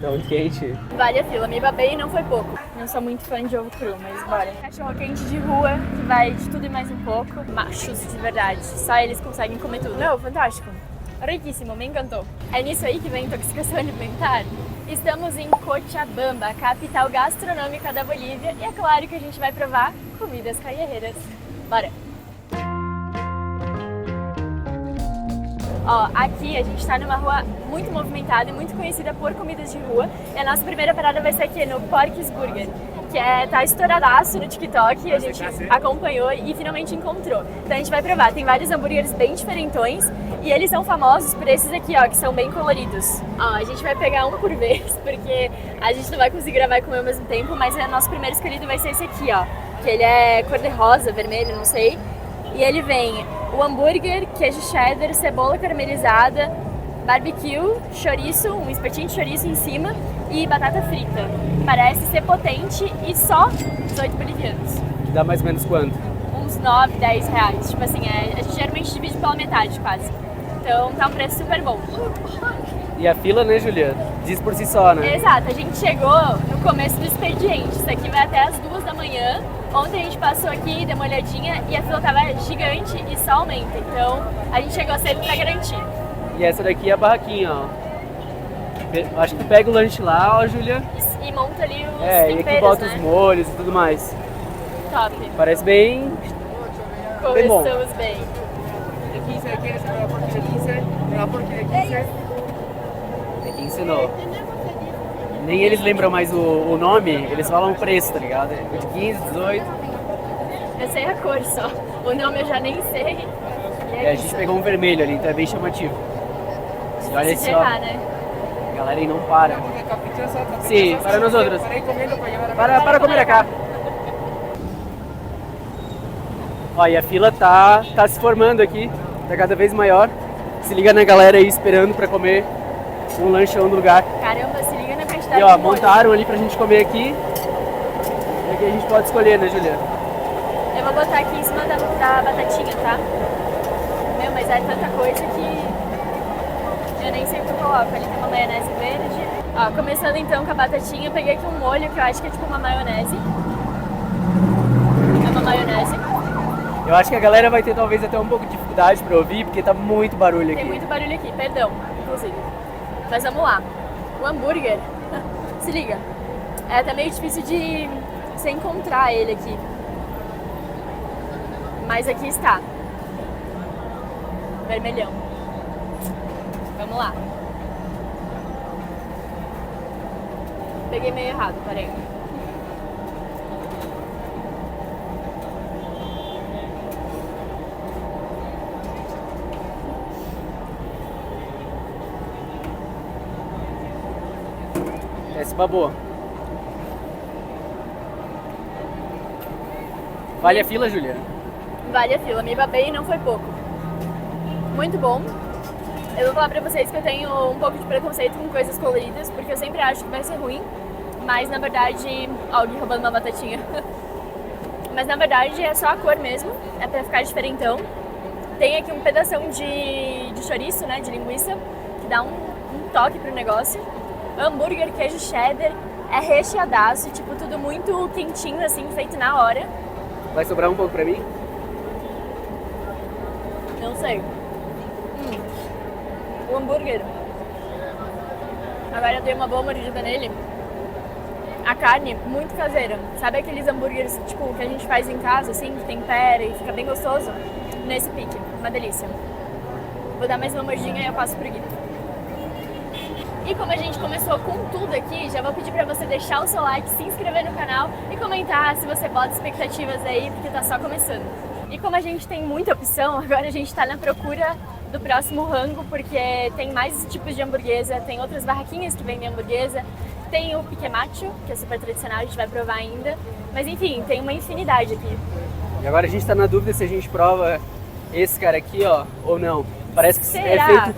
Tá muito quente. Vale a fila, me babei e não foi pouco. Não sou muito fã de ovo cru, mas bora. Cachorro quente de rua, que vai de tudo e mais um pouco. Machos de verdade, só eles conseguem comer tudo. Não, fantástico. Riquíssimo, me encantou. É nisso aí que vem intoxicação alimentar? Estamos em Cochabamba, a capital gastronômica da Bolívia, e é claro que a gente vai provar comidas calleireiras. Bora! Ó, aqui a gente tá numa rua muito movimentada e muito conhecida por comidas de rua. E a nossa primeira parada vai ser aqui no Porky's Burger, que tá estouradaço no TikTok, e a gente acompanhou e finalmente encontrou. Então a gente vai provar, tem vários hambúrgueres bem diferentões e eles são famosos por esses aqui, ó, que são bem coloridos. Ó, a gente vai pegar um por vez, porque a gente não vai conseguir gravar e comer ao mesmo tempo, mas o nosso primeiro escolhido vai ser esse aqui, ó, que ele é cor-de-rosa, vermelho, não sei. E ele vem o hambúrguer, queijo cheddar, cebola caramelizada, barbecue, chouriço, um espetinho de chouriço em cima e batata frita. Parece ser potente e só 18 bolivianos. Que dá mais ou menos quanto? Uns 9, 10 reais. Tipo assim, a gente geralmente divide pela metade quase. Então tá um preço super bom. E a fila, né, Julia? Diz por si só, né? Exato, a gente chegou no começo do expediente. Isso aqui vai até as 2 da manhã. Ontem a gente passou aqui, deu uma olhadinha e a fila tava gigante e só aumenta. Então a gente chegou cedo pra garantir. E essa daqui é a barraquinha, ó. Acho que tu pega o lanche lá, ó, Julia. E monta ali os e temperos, aqui bota né? os molhos e tudo mais. Top. Parece bem bom. Começamos bem. É que ensinou. Nem eles lembram mais o nome, eles falam o preço, tá ligado? É de 15, 18. Eu sei a cor só. O nome eu já nem sei. E a gente pegou um vermelho ali, então é bem chamativo. E olha se só, errar, né? a galera aí não para. Sim, para nós outros. Para comer cá. Ó, e a fila tá se formando aqui, tá cada vez maior. Se liga na galera aí esperando pra comer um lanchão no lugar. Caramba, se liga na quantidade E ó, de molho. montaram ali pra gente comer aqui. E aqui a gente pode escolher, né, Julia? Eu vou botar aqui em cima da batatinha, tá? Meu, mas é tanta coisa que eu nem sei o que eu coloco. Ali tem uma maionese verde. Ó, começando então com a batatinha, eu peguei aqui um molho que eu acho que é tipo uma maionese. É uma maionese. Eu acho que a galera vai ter talvez até um pouco de dificuldade pra ouvir, porque tá muito barulho aqui. Tem muito barulho aqui, perdão, inclusive. Mas vamos lá. O hambúrguer, se liga, é até meio difícil de você encontrar ele aqui. Mas aqui está. Vermelhão. Vamos lá. Peguei meio errado, peraí. Esse babou. Vale a fila, Julia? Vale a fila, me babei e não foi pouco. Muito bom. Eu vou falar pra vocês que eu tenho um pouco de preconceito com coisas coloridas, porque eu sempre acho que vai ser ruim, mas na verdade... Ó, alguém roubando uma batatinha. Mas na verdade é só a cor mesmo, é pra ficar diferentão. Tem aqui um pedação de chouriço, né, de linguiça, que dá um toque pro negócio. Hambúrguer, queijo cheddar, é recheadaço, tipo, tudo muito quentinho, assim, feito na hora. Vai sobrar um pouco pra mim? Não sei. O hambúrguer. Agora eu dei uma boa mordida nele. A carne, muito caseira. Sabe aqueles hambúrgueres, tipo, que a gente faz em casa, assim, que tempera e fica bem gostoso? Nesse pique. Uma delícia. Vou dar mais uma mordidinha e eu passo pro Gui. E como a gente começou com tudo aqui, já vou pedir pra você deixar o seu like, se inscrever no canal e comentar se você bota expectativas aí, porque tá só começando. E como a gente tem muita opção, agora a gente tá na procura do próximo rango, porque tem mais tipos de hamburguesa, tem outras barraquinhas que vendem hamburguesa, tem o pique macho, que é super tradicional, a gente vai provar ainda, mas enfim, tem uma infinidade aqui. E agora a gente tá na dúvida se a gente prova esse cara aqui, ó, ou não. Parece que Será? é feito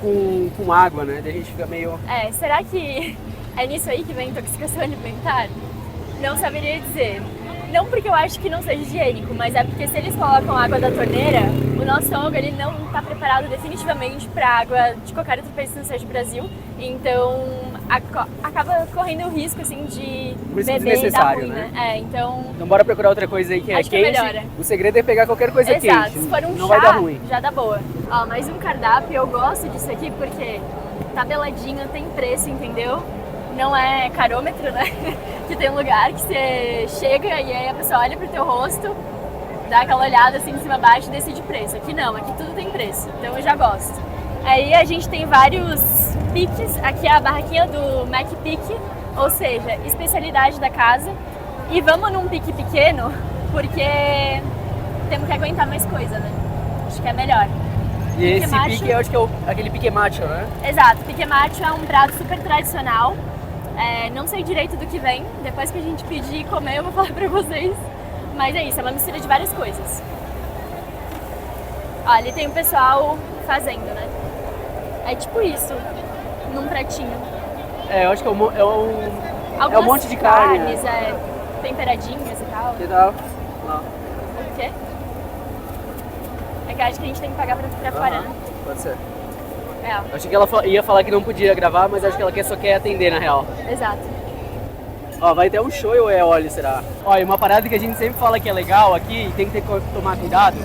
com água, né? Daí a gente fica meio... Será que é nisso aí que vem intoxicação alimentar? Não saberia dizer. Não porque eu acho que não seja higiênico, mas é porque se eles colocam água da torneira, o nosso estômago ele não está preparado definitivamente para água de qualquer outro país que não seja o Brasil. Então acaba correndo o risco, assim, de Muito beber e dar desnecessário, ruim, né? né? Então Então bora procurar outra coisa aí que é acho que quente. melhora. O segredo é pegar qualquer coisa exato, quente. se for um não chá, vai dar ruim. já dá boa. Ó, mais um cardápio, eu gosto disso aqui porque tabeladinho, tem preço, entendeu? Não é carômetro, né? Que tem um lugar que você chega e aí a pessoa olha pro teu rosto, dá aquela olhada assim de cima a baixo e decide preço. Aqui não, aqui tudo tem preço, então eu já gosto. Aí a gente tem vários piques, aqui é a barraquinha do Mac Pique, ou seja, especialidade da casa. E vamos num pique pequeno, porque temos que aguentar mais coisa, né? Acho que é melhor. E Pique esse macho. pique, eu acho que é aquele pique macho, né? Exato, pique macho é um prato super tradicional. Não sei direito do que vem, depois que a gente pedir e comer eu vou falar pra vocês. Mas é isso, é uma mistura de várias coisas. Ó, ali tem o pessoal fazendo, né? É tipo isso, num pratinho. Eu acho que é um Algumas monte de carne, carnes, temperadinhas e tal. Que tal? Não. O quê? É que acho que a gente tem que pagar pra fora, né? Pode ser. É, Eu achei que ela ia falar que não podia gravar, mas acho que ela só quer atender na real. exato. Ó, vai ter um show ou é óleo, será? Ó, e uma parada que a gente sempre fala que é legal aqui e tem que tomar cuidado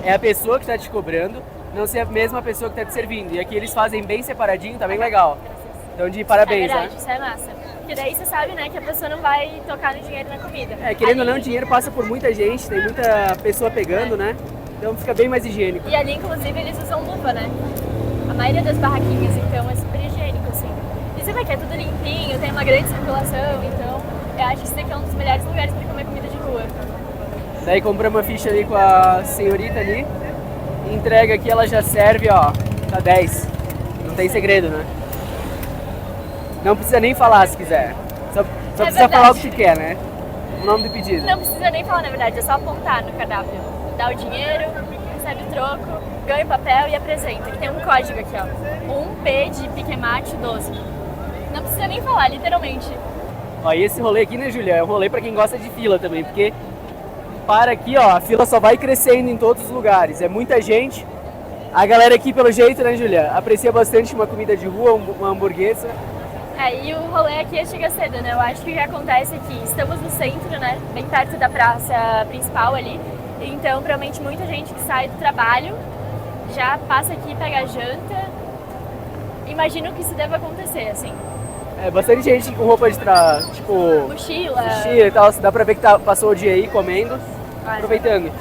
é a pessoa que tá te cobrando não ser a mesma pessoa que tá te servindo. E aqui eles fazem bem separadinho, tá bem legal. Então de parabéns, É verdade, né? isso é massa. Porque daí você sabe, né, que a pessoa não vai tocar no dinheiro na comida. Querendo ou Ali- não, o dinheiro passa por muita gente, tem muita pessoa pegando, né? Então fica bem mais higiênico. E ali, inclusive, eles usam luva, né? A maioria das barraquinhas, então é super higiênico, assim. E você vê que é tudo limpinho, tem uma grande circulação, então eu acho que esse daqui é um dos melhores lugares pra comer comida de rua. Daí compramos uma ficha ali com a senhorita ali, entrega aqui, ela já serve, ó, tá 10. Não tem segredo, né? Não precisa nem falar se quiser. Só precisa verdade. falar o que tu quer, né? O nome do pedido. Não precisa nem falar, na verdade, é só apontar no cardápio. Dá o dinheiro, recebe o troco, ganha o papel e apresenta. Que tem um código aqui, ó. 1P de piquemate 12. Não precisa nem falar, literalmente. Ó, e esse rolê aqui, né, Julia? É um rolê pra quem gosta de fila também, porque para aqui, ó, a fila só vai crescendo em todos os lugares. É muita gente. A galera aqui, pelo jeito, né, Julia, aprecia bastante uma comida de rua, uma hamburguesa. E o rolê aqui chega cedo, né? Eu acho que o que acontece aqui, estamos no centro, né? Bem perto da praça principal ali. Então, provavelmente, muita gente que sai do trabalho já passa aqui, pega a janta. Imagino que isso deva acontecer, assim. Bastante gente com roupa de tipo Mochila. mochila e tal. Dá pra ver que passou o dia aí comendo, aproveitando.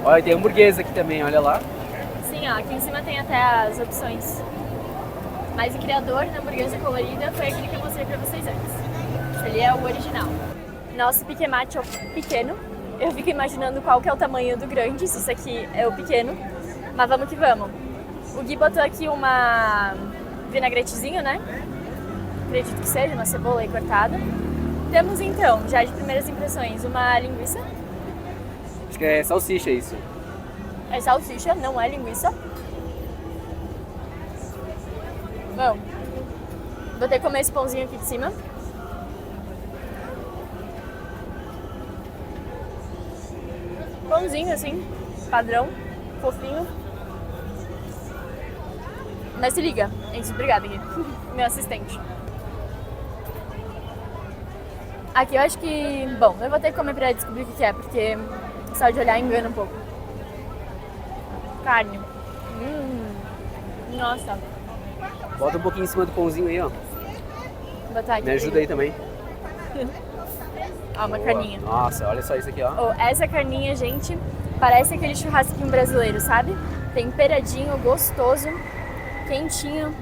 Olha, tem hamburguesa aqui também, olha lá. Sim, ó, aqui em cima tem até as opções. Mas o criador da hamburguesa colorida foi aquele que eu mostrei pra vocês antes. Ele é o original. Nosso piquemate é o pequeno. Eu fico imaginando qual que é o tamanho do grande, se isso aqui é o pequeno. Mas vamos que vamos. O Gui botou aqui uma vinagretezinho, né? Acredito que seja, uma cebola aí cortada. Temos então, já de primeiras impressões, uma linguiça. Acho que é salsicha isso. É salsicha, não é linguiça. Bom, vou ter que comer esse pãozinho aqui de cima. Pãozinho assim, padrão, fofinho. Mas se liga, gente, obrigada aqui, meu assistente. Aqui eu acho que, bom, eu vou ter que comer pra descobrir o que é, porque só de olhar engana um pouco. Carne. Nossa. Bota um pouquinho em cima do pãozinho aí, ó. Vou botar aqui. Me ajuda aí também. Ó, uma carninha. Nossa, olha só isso aqui, ó. Oh, essa carninha, gente, parece aquele churrasquinho brasileiro, sabe? Temperadinho, gostoso, quentinho.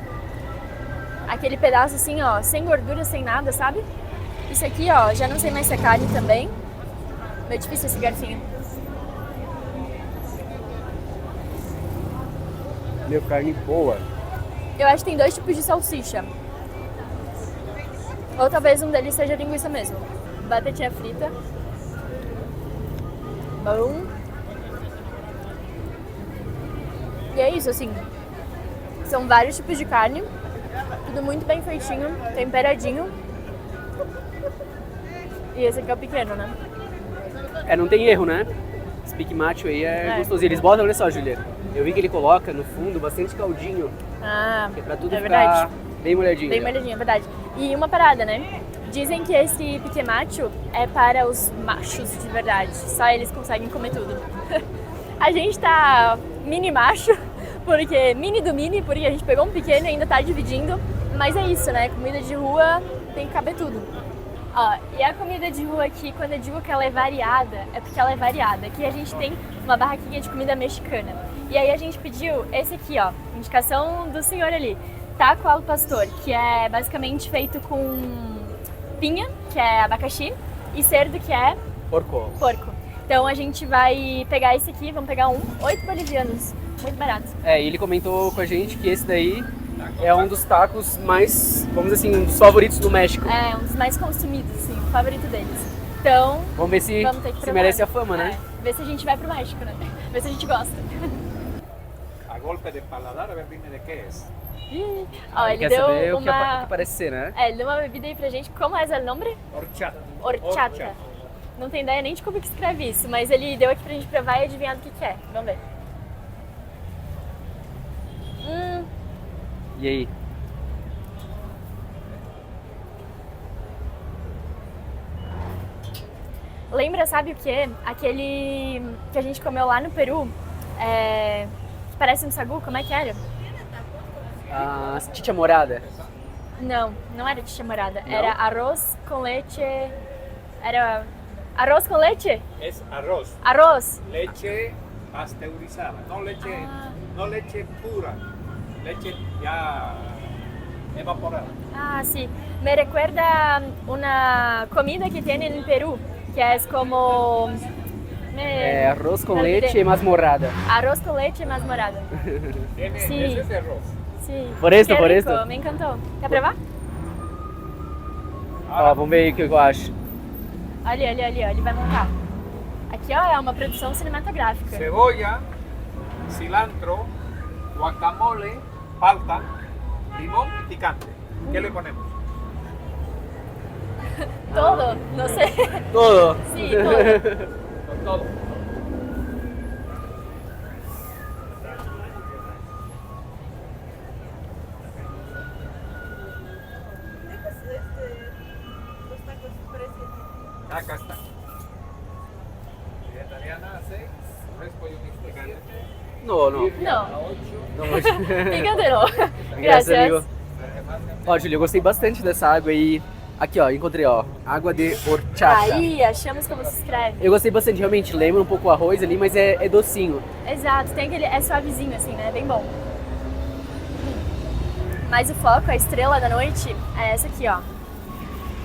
Aquele pedaço assim, ó, sem gordura, sem nada, sabe? Isso aqui, ó, já não sei mais se é carne também. Meio difícil esse garfinho. Meu, carne boa. Eu acho que tem dois tipos de salsicha. Ou talvez um deles seja linguiça mesmo. Batatinha frita. Bom. E é isso, assim. São vários tipos de carne. Tudo muito bem feitinho, temperadinho. E esse aqui é o pequeno, né? Não tem erro, né? Esse pique macho aí é gostoso. E eles botam, olha só, Juliana. Eu vi que ele coloca no fundo bastante caldinho. Que é pra tudo é ficar verdade. bem molhadinho. Bem molhadinho, é verdade. E uma parada, né? Dizem que esse pique macho é para os machos de verdade. Só eles conseguem comer tudo. A gente tá mini macho, porque mini do mini, porque a gente pegou um pequeno e ainda tá dividindo. Mas é isso, né? Comida de rua tem que caber tudo. Ó, e a comida de rua aqui, quando eu digo que ela é variada, é porque ela é variada. Aqui a gente tem uma barraquinha de comida mexicana. E aí a gente pediu esse aqui, ó, indicação do senhor ali. Taco al pastor, que é basicamente feito com pinha, que é abacaxi, e cerdo, que é Porco. Então a gente vai pegar esse aqui, vamos pegar 8 bolivianos, muito barato. E ele comentou com a gente que esse daí é um dos tacos mais, vamos dizer assim, um dos favoritos do México. É, um dos mais consumidos, assim, o favorito deles. Então, vamos ver se merece a fama, né? Ver se a gente vai pro México, né? Ver se a gente gosta. A golpe de paladar, a ver, dime de que é. Ó, ele quer deu saber uma... o que parece ser, né? Ele deu uma bebida aí pra gente. Como é o nome? Horchata. Não tem ideia nem de como que escreve isso, mas ele deu aqui pra gente provar e adivinhar do que é. Vamos ver. E aí? Lembra, sabe o que? Aquele que a gente comeu lá no Peru, que parece um sagu, como é que era? A chicha morada. Não era chicha morada. Não? Era arroz com leite. Era arroz com leite? É arroz. Arroz. Leche pasteurizada, não leche pura, leche ya evaporada. Sí. Me recuerda una comida que tienen en Perú, que es como... arroz com leite e masmorrada. Arroz con leche más morada. Sí. Ese es de arroz. Sí. Por esto, Qué por rico, esto. me encantó. Quer provar? Ó, vamos ver aí o que eu acho. Olha, ele vai montar. Aqui, ó, é uma produção cinematográfica. Cebolla, cilantro, guacamole, palta, limón y picante. ¿Qué le ponemos? Todo, não sei. Todo. Sim, todo. Con todo. Acá está. Vegetariana 6, res pollo mixto picante. Não. Picante não. Graças, Graças. amigo. Ó, Júlia, eu gostei bastante dessa água aí. Aqui, ó, encontrei, ó, água de horchata. Aí, achamos como se escreve. Eu gostei bastante, realmente, lembra um pouco o arroz ali, mas é docinho. Exato, tem aquele, é suavezinho assim, né? Bem bom. Mas o foco, a estrela da noite, é essa aqui, ó.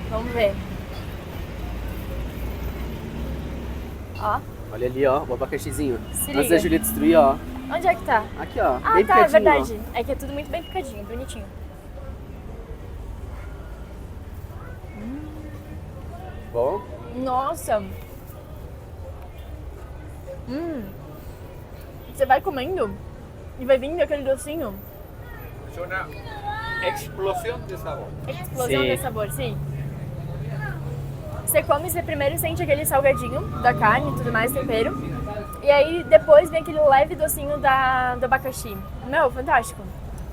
Vamos ver. Ó, Olha ali, ó, o abacaxizinho. Se Antes liga. da Júlia destruir, ó. onde é que tá? Aqui, ó, Ah, bem tá, é picadinho, verdade. É que é tudo muito bem picadinho, bonitinho. ó. Bom? Nossa! Você vai comendo e vai vindo aquele docinho. Es una explosión de sabor. Explosão Sim. de sabor, sim. Você come, você primeiro sente aquele salgadinho da carne e tudo mais, tempero. E aí depois vem aquele leve docinho do abacaxi. Meu, fantástico.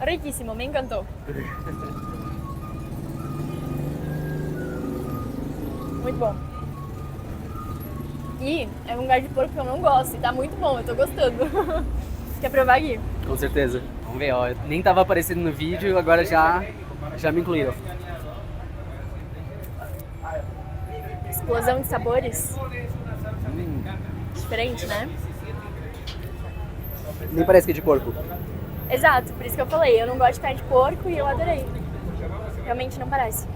Riquíssimo, me encantou. Muito bom. E é um lugar de porco que eu não gosto e tá muito bom, eu tô gostando. Quer provar aqui? Com certeza. Vamos ver, ó. Nem tava aparecendo no vídeo, agora já me incluíram. Explosão de sabores. Diferente, né? Nem parece que é de porco. Exato, por isso que eu falei, eu não gosto de carne de porco e eu adorei. Realmente não parece.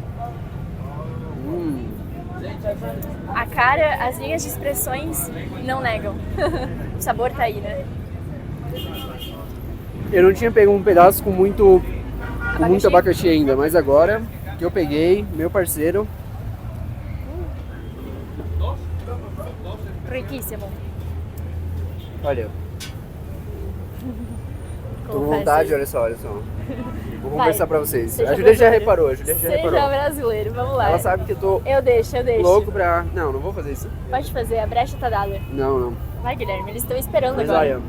A cara, as linhas de expressões não negam. O sabor tá aí, né? Eu não tinha pego um pedaço com muito abacaxi ainda, mas agora que eu peguei, meu parceiro. Riquíssimo. Olha. Tô com confesso. vontade, olha só. Vou Vai, conversar pra vocês. seja A Julia já brasileiro. reparou, Seja brasileiro, vamos lá. Ela sabe que eu tô Eu deixo. louco pra... Não vou fazer isso. Pode fazer, a brecha tá dada. Não. Vai, Guilherme, eles estão esperando Mas agora.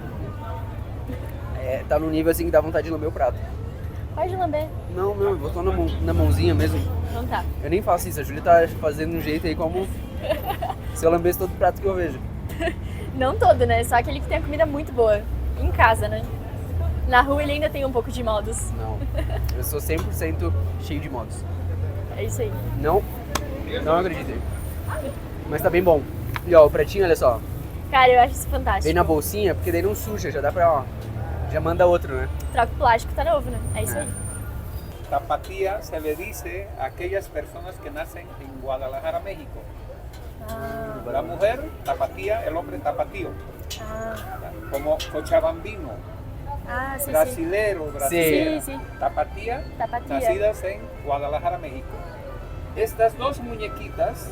olha, tá num nível assim que dá vontade de lamber o prato. Pode lamber. Não, eu vou só na mãozinha mesmo. Então tá. Eu nem faço isso, a Júlia tá fazendo um jeito aí como se eu lambesse todo prato que eu vejo. Não todo, né? Só aquele que tem a comida muito boa. Em casa, né? Na rua ele ainda tem um pouco de modos. Não, eu sou 100% cheio de modos. É isso aí. Não acreditei. Mas tá bem bom. E ó, o pratinho, olha só, Cara, eu acho isso fantástico. vem na bolsinha, porque daí não suja, já dá pra, ó, já manda outro, né? Troca o plástico, tá novo, né? É isso aí. Tapatía se le dice a aquellas personas que nacen en Guadalajara, México. La mujer, tapatía, el hombre, tapatío. Como cochabambino, Sim, brasilero, brasilera. Sí. Tapatía, Tapatía. nacidas en Guadalajara, México. Estas dos muñequitas,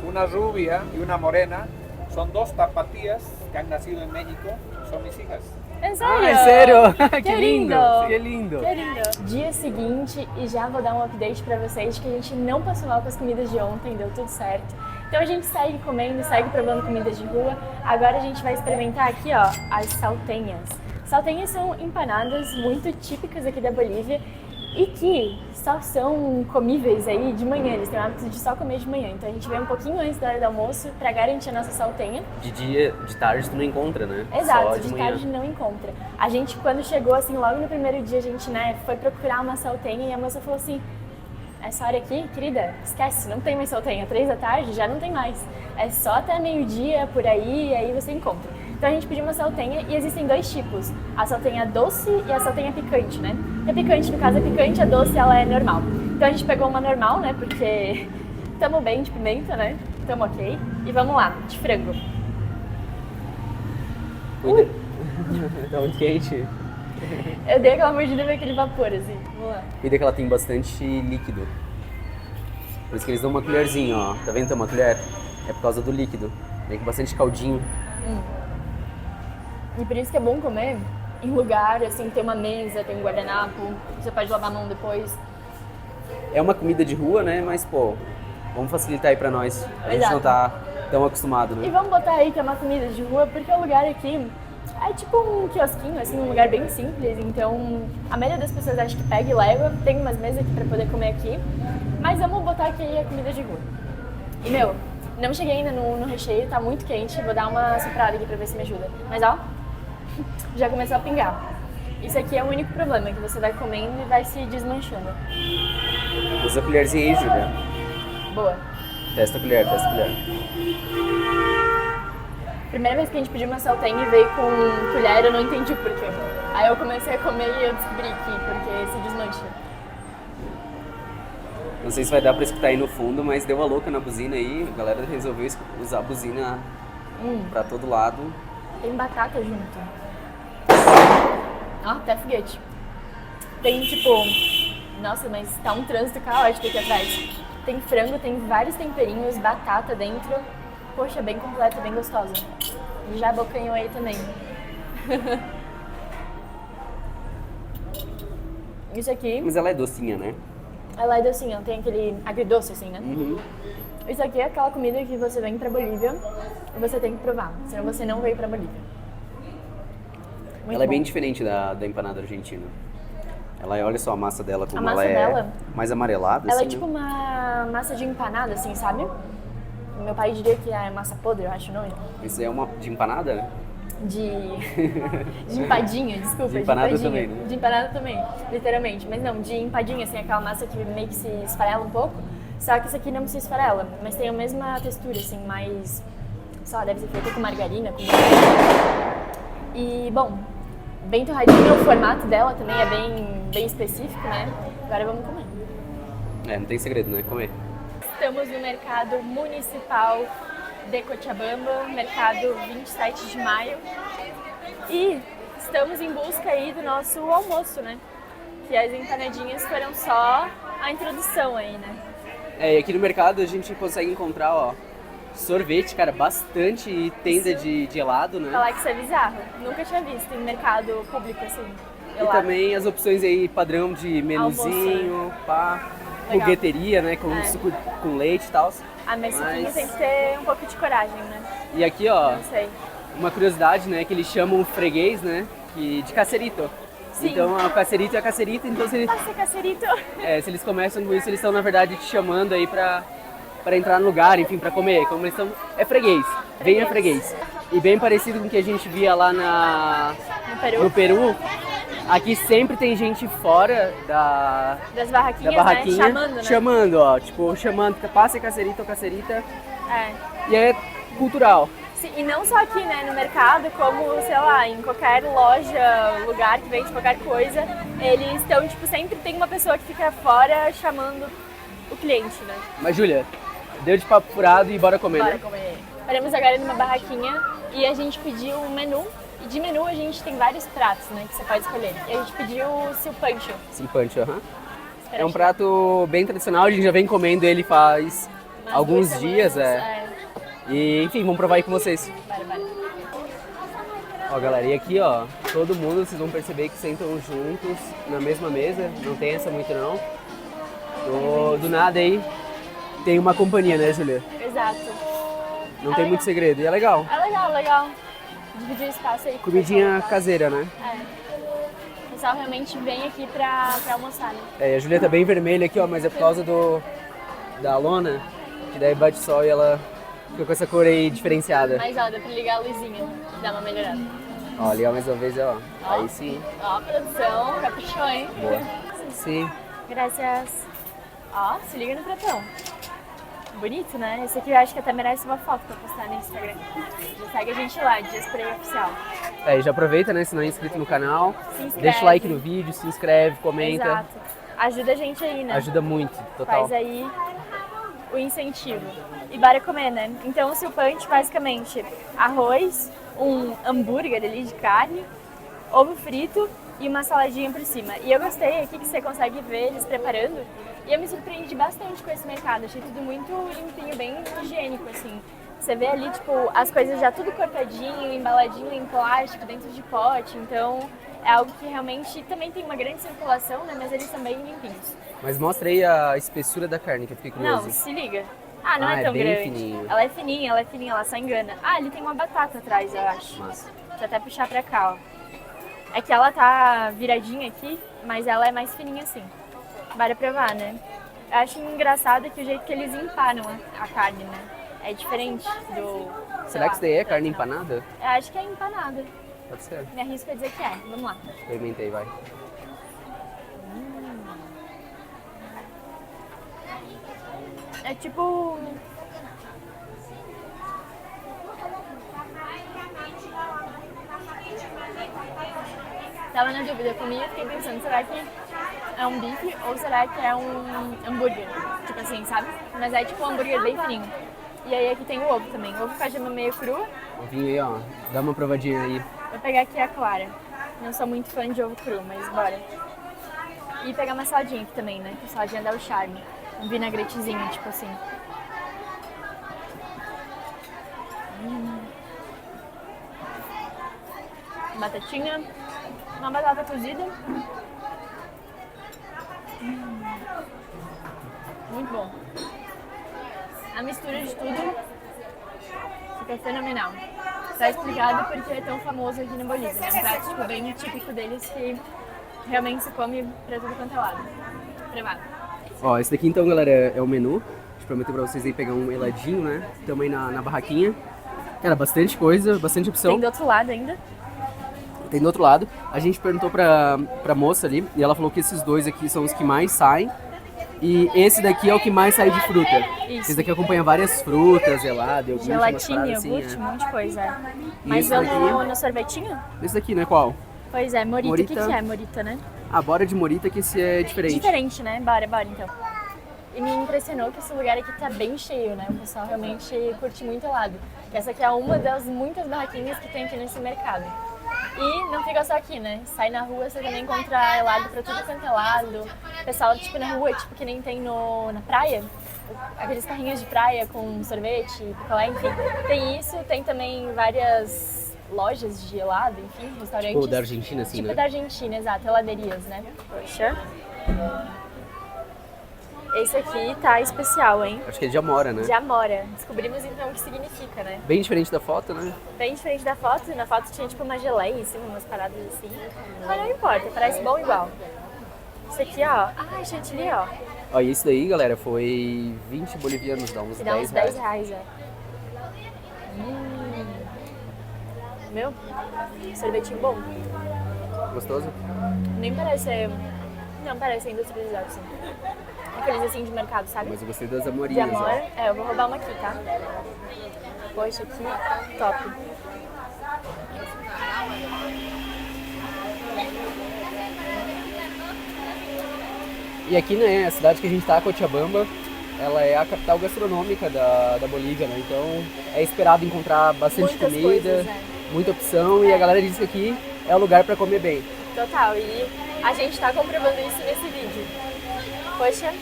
una rubia y una morena, son dos tapatías que han nacido en México, son mis hijas. É sério? Ah, é sério? Que lindo! Que lindo! Que lindo! Dia seguinte, e já vou dar um update pra vocês de que a gente não passou mal com as comidas de ontem, deu tudo certo. Então a gente segue comendo, segue provando comidas de rua. Agora a gente vai experimentar aqui, ó, as saltenhas. Saltenhas são empanadas muito típicas aqui da Bolívia e que só são comíveis aí de manhã. Eles têm o hábito de só comer de manhã. Então a gente veio um pouquinho antes da hora do almoço pra garantir a nossa saltenha. De tarde tu não encontra, né? Exato, Só de manhã. tarde não encontra. A gente, quando chegou, assim, logo no primeiro dia, a gente, né, foi procurar uma saltenha e a moça falou assim, essa hora aqui, querida, esquece, não tem mais saltenha. 3 da tarde já não tem mais. É só até meio-dia, por aí, e aí você encontra. Então a gente pediu uma saltenha e existem 2 tipos. A saltenha doce e a saltenha picante, né? A picante, no caso, é picante, a doce, ela é normal. Então a gente pegou uma normal, né, porque tamo bem de pimenta, né? Tamo ok. E vamos lá, de frango. Cuida. Tá muito quente. Eu dei aquela mordida e veio aquele vapor, assim. Vamos lá. Cuida que ela tem bastante líquido. Por isso que eles dão uma colherzinha, ó. Tá vendo? Tem uma colher? É por causa do líquido. Vem com bastante caldinho. E por isso que é bom comer em lugar, assim, tem uma mesa, tem um guardanapo, você pode lavar a mão depois. É uma comida de rua, né? Mas, pô, vamos facilitar aí pra nós. A gente Exato. não tá tão acostumado, E né? vamos botar aí que é uma comida de rua, porque o lugar aqui é tipo um quiosquinho, assim, um lugar bem simples. Então, a maioria das pessoas acha que pega e leva. Tem umas mesas aqui pra poder comer aqui. Mas vamos botar que aí é comida de rua. E, meu, não cheguei ainda no recheio, tá muito quente. Vou dar uma soprada aqui pra ver se me ajuda. Mas, ó, já começou a pingar. Isso aqui é o único problema, que você vai comendo e vai se desmanchando. Usa a colherzinha aí, Júlia. Boa. Testa a colher. Primeira vez que a gente pediu uma saltenha e veio com colher, eu não entendi o porquê. Aí eu comecei a comer e eu descobri que porque se desmancha. Não sei se vai dar pra escutar aí no fundo, mas deu uma louca na buzina aí. A galera resolveu usar a buzina pra todo lado. Tem batata junto. Ó, até foguete. Tem tipo... Nossa, mas tá um trânsito caótico aqui atrás. Tem frango, tem vários temperinhos, batata dentro. Poxa, bem completa, bem gostosa. E já abocanhou aí também. Isso aqui, Mas ela é docinha, né? ela é docinha, tem aquele agridoce assim, né? Uhum. Isso aqui é aquela comida que você vem pra Bolívia e você tem que provar, senão você não veio pra Bolívia. Muito Ela é bem bom. diferente da empanada argentina. Ela é, olha só a massa dela, como A massa ela é dela? mais amarelada, Ela assim, é tipo né? uma massa de empanada, assim, sabe? Meu pai diria que é massa podre, eu acho o nome. Isso é uma de empanada, né? De empadinha, desculpa. De empanada empadinha. também, né? De empanada também, literalmente. Mas não, de empadinha, assim, aquela massa que meio que se esfarela um pouco. Só que isso aqui não se esfarela, mas tem a mesma textura, assim, mais... Sei lá, deve ser feita com margarina, com E, bom, bem torradinha, o formato dela também é bem específico, né? Agora vamos comer. É, não tem segredo, né? Comer. Estamos no mercado municipal de Cochabamba, mercado 27 de maio. E estamos em busca aí do nosso almoço, né? Que as empanadinhas foram só a introdução aí, né? É, e aqui no mercado a gente consegue encontrar, ó, Sorvete, cara, bastante tenda de gelado, né? Falar que isso é bizarro. Nunca tinha visto em mercado público assim. E também as opções aí padrão de menuzinho, pá, Legal. fogueteria, né? Com suco com leite e tal. Ah, mas suquinho tem que ter um pouco de coragem, né? E aqui, ó, Não sei. uma curiosidade, né? Que eles chamam freguês, né? De cacerito. Sim. Então, o cacerito é cacerito, então se eles, Nossa, cacerito. se eles começam com isso, eles estão, na verdade, te chamando aí pra entrar no lugar, enfim, pra comer. Como eles estão... É freguês. Venha freguês. E bem parecido com o que a gente via lá no Peru. Aqui sempre tem gente fora Das barraquinhas, da barraquinha, né? Chamando, ó. Tipo, chamando, passa cacerita ou cacerita. É. E é cultural. Sim, e não só aqui, né, no mercado, como, sei lá, em qualquer loja, lugar que vende qualquer coisa, eles estão, tipo, sempre tem uma pessoa que fica fora chamando o cliente, né? Mas, Júlia, deu de papo furado e bora comer, Bora né? comer. Paramos agora numa barraquinha e a gente pediu um menu. E de menu a gente tem vários pratos, né, que você pode escolher. E a gente pediu o silpancho. Silpancho, aham. É um prato bem tradicional, a gente já vem comendo ele faz alguns dias, E, enfim, vamos provar aí com vocês. Bora. Ó, galera, e aqui, ó, todo mundo, vocês vão perceber que sentam juntos na mesma mesa, não tem essa muito não. Do nada aí, tem uma companhia, né, Julia? Exato. Não tem muito segredo, e é legal. É legal. Dividir o espaço aí. Comidinha caseira, né? O pessoal realmente vem aqui pra almoçar, né? A Julia tá bem vermelha aqui, ó, mas é por causa da lona, que daí bate sol e ela fica com essa cor aí diferenciada. Mas ó, dá pra ligar a luzinha, dar uma melhorada. Ó, ligar mais uma vez, ó. Aí sim. Ó, produção, caprichou, hein? Boa. Sim. Graças. Ó, se liga no pratão. Bonito, né? Esse aqui eu acho que até merece uma foto pra postar no Instagram. Já segue a gente lá, Dia Spray Oficial. E já aproveita, né? Se não é inscrito no canal, Se inscreve. deixa o like no vídeo, se inscreve, comenta. Exato. Ajuda a gente aí, né? Ajuda muito, total. Faz aí o incentivo. E bora comer, né? Então o silpante, basicamente, arroz, um hambúrguer ali de carne, ovo frito e uma saladinha por cima. E eu gostei aqui que você consegue ver eles preparando. E eu me surpreendi bastante com esse mercado. Achei tudo muito limpinho, bem higiênico, assim. Você vê ali, tipo, as coisas já tudo cortadinho, embaladinho em plástico, dentro de pote. Então, é algo que realmente também tem uma grande circulação, né? Mas eles são bem limpinhos. Mas mostra aí a espessura da carne, que eu fiquei curioso. Não, se liga. Ah, não é é tão bem grande. fininho. Ela é fininha, ela só engana. Ah, ali tem uma batata atrás, eu acho. Massa. Deixa eu até puxar pra cá, ó. É que ela tá viradinha aqui, mas ela é mais fininha assim. Bora provar, né? Eu acho engraçado que o jeito que eles empanam a carne, né? É diferente do... Será que isso daí é carne empanada? Eu acho que é empanada. Pode ser. Me arrisco a dizer que é. Vamos lá. Experimentei, vai. É tipo... Tava na dúvida, eu comi e fiquei pensando, será que é um bife ou será que é um hambúrguer? Tipo assim, sabe? Mas é tipo um hambúrguer bem fininho. E aí aqui tem o ovo também. O ovo com a gema meio cru. Ovinho aí, ó. Dá uma provadinha aí. Vou pegar aqui a clara. Não sou muito fã de ovo cru, mas bora. E pegar uma saladinha aqui também, né? Que a saladinha dá o charme. Um vinagretezinho, tipo assim. Batatinha. Uma batata cozida. Muito bom. A mistura de tudo fica fenomenal. Tá explicado porque é tão famoso aqui na Bolívia, né? Um prato tipo, bem típico deles que realmente se come pra tudo quanto é lado. Prevado. Ó, esse daqui então, galera, é o menu. A gente prometeu pra vocês aí pegar um heladinho, né? Também na barraquinha. Cara, bastante coisa, bastante opção. Tem do outro lado ainda. Tem do outro lado. A gente perguntou pra moça ali e ela falou que esses dois aqui são os que mais saem. E esse daqui é o que mais sai de fruta. Isso. Esse daqui acompanha várias frutas, gelado, iogurte, umas Gelatina, paradas assim, iogurte, um monte de coisa. Mas esse vamos daqui? no sorvetinho? Esse daqui, né? Qual? Pois é, morita. Morita. O que é morita, né? A bora de morita, que esse é diferente. Diferente, né? Bora então. E me impressionou que esse lugar aqui tá bem cheio, né? O pessoal realmente curte muito helado. Essa aqui é uma das muitas barraquinhas que tem aqui nesse mercado. E não fica só aqui, né? Sai na rua, você também encontra helado pra tudo quanto é lado. Pessoal, tipo, na rua, tipo, que nem tem na praia. aqueles carrinhos de praia com sorvete, picolé, enfim. Tem isso, tem também várias lojas de gelado, enfim, restaurantes. Tipo da Argentina, assim, tipo né? da Argentina, exato, heladerias, né? Poxa. Esse aqui tá especial, hein? Acho que é de amora, né? De amora. Descobrimos então o que significa, né? Bem diferente da foto, né? Bem diferente da foto. Na foto tinha tipo uma geleia em cima, umas paradas assim. Mas não importa, parece bom igual. Esse aqui, ó. Ah, chantilly, ó. Ó, e esse daí, galera, foi 20 bolivianos, dá uns E dá 10 uns 10 reais. reais, Meu, sorvetinho bom. Gostoso? Nem parece ser... Não parece industrializado, assim. Aqueles assim de mercado, sabe? Mas eu gostei das De amorinhas, amor. ó. É, eu vou roubar uma aqui, tá? Poxa, aqui, top. E aqui, né, a cidade que a gente tá, Cochabamba, ela é a capital gastronômica da Bolívia, né? Então é esperado encontrar bastante Muitas comida, coisas, né? muita opção, e a galera diz que aqui é o lugar pra comer bem. Total, e a gente tá comprovando isso nesse vídeo. Poxa,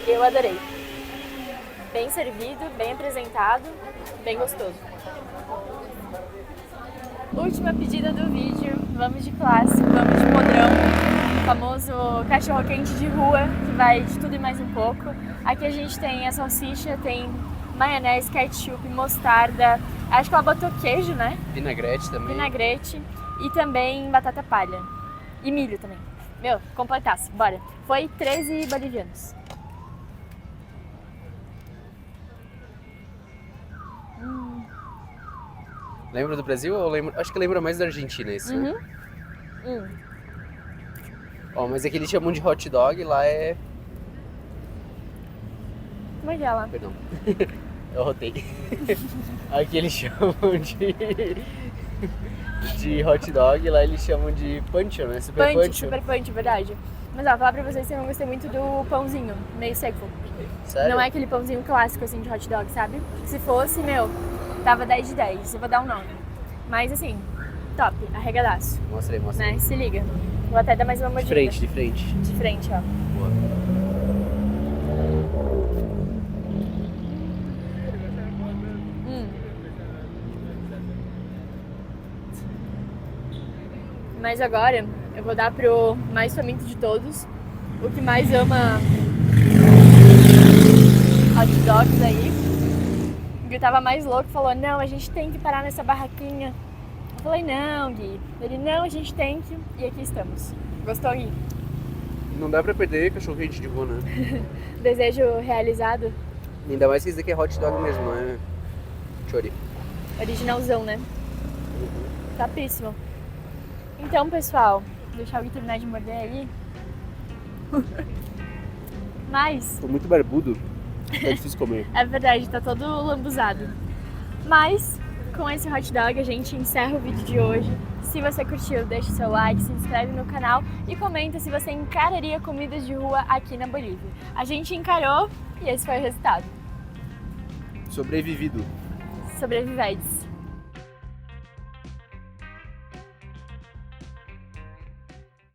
eu adorei. Bem servido, bem apresentado, bem gostoso. Última pedida do vídeo, vamos de clássico, vamos de podrão. O famoso cachorro quente de rua, que vai de tudo e mais um pouco. Aqui a gente tem a salsicha, tem maionese, ketchup, mostarda, acho que ela botou queijo, né? Vinagrete também. Vinagrete e também batata palha. E milho também. Meu, completaço, bora. Foi 13 bolivianos. Lembra do Brasil ou lembra? Acho que lembra mais da Argentina isso. Uhum. Ó, mas aqui eles chamam de hot dog, lá é... Como é que é lá? Perdão. Eu rotei. Aqui eles chamam de hot dog, lá eles chamam de pancho, né? Super Punch, pancho. super punch, verdade. Mas ó, falar pra vocês que eu não gostei muito do pãozinho, meio seco. Sério? Não é aquele pãozinho clássico assim de hot dog, sabe? Se fosse, meu, tava 10 de 10, eu vou dar um 9. Mas assim, top, arregadaço, Mostra aí. né? Se liga. Vou até dar mais uma De mordida. frente, de frente. De frente, ó. Boa. Mas agora eu vou dar pro mais faminto de todos, o que mais ama hot dogs aí. O que tava mais louco falou, não, a gente tem que parar nessa barraquinha. Eu falei, não, Gui. Ele, não, a gente tem que... E aqui estamos. Gostou, Gui? Não dá pra perder cachorro quente de rua, né? Desejo realizado. Ainda mais que isso aqui é hot dog mesmo, não é chori. Originalzão, né? Topíssimo. Então, pessoal, vou deixar o Gui terminar de morder aí. Mas... Tô muito barbudo, tá difícil comer. É verdade, tá todo lambuzado. Mas, com esse hot dog, a gente encerra o vídeo de hoje. Se você curtiu, deixa o seu like, se inscreve no canal e comenta se você encararia comidas de rua aqui na Bolívia. A gente encarou e esse foi o resultado. Sobrevivido. Sobreviventes.